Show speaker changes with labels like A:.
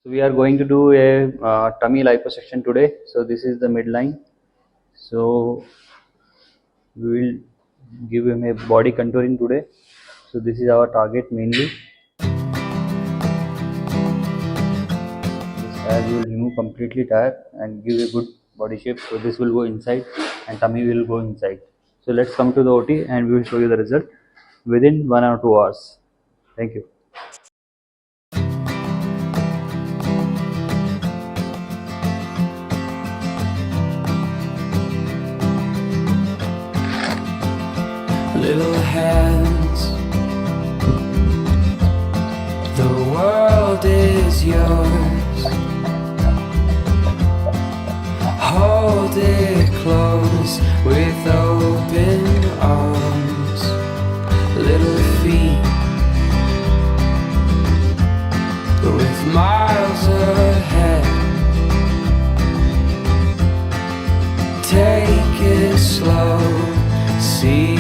A: So we are going to do a tummy liposuction today. So this is the midline. So we will give him a body contouring today. So this is our target mainly. This tire we will remove completely tire and give a good body shape. So this will go inside and tummy will go inside. So let's come to the OT and we will show you the result within 1 or 2 hours. Thank you.
B: Little hands, the world is yours. Hold it close with open arms. Little feet with miles ahead. Take it slow, see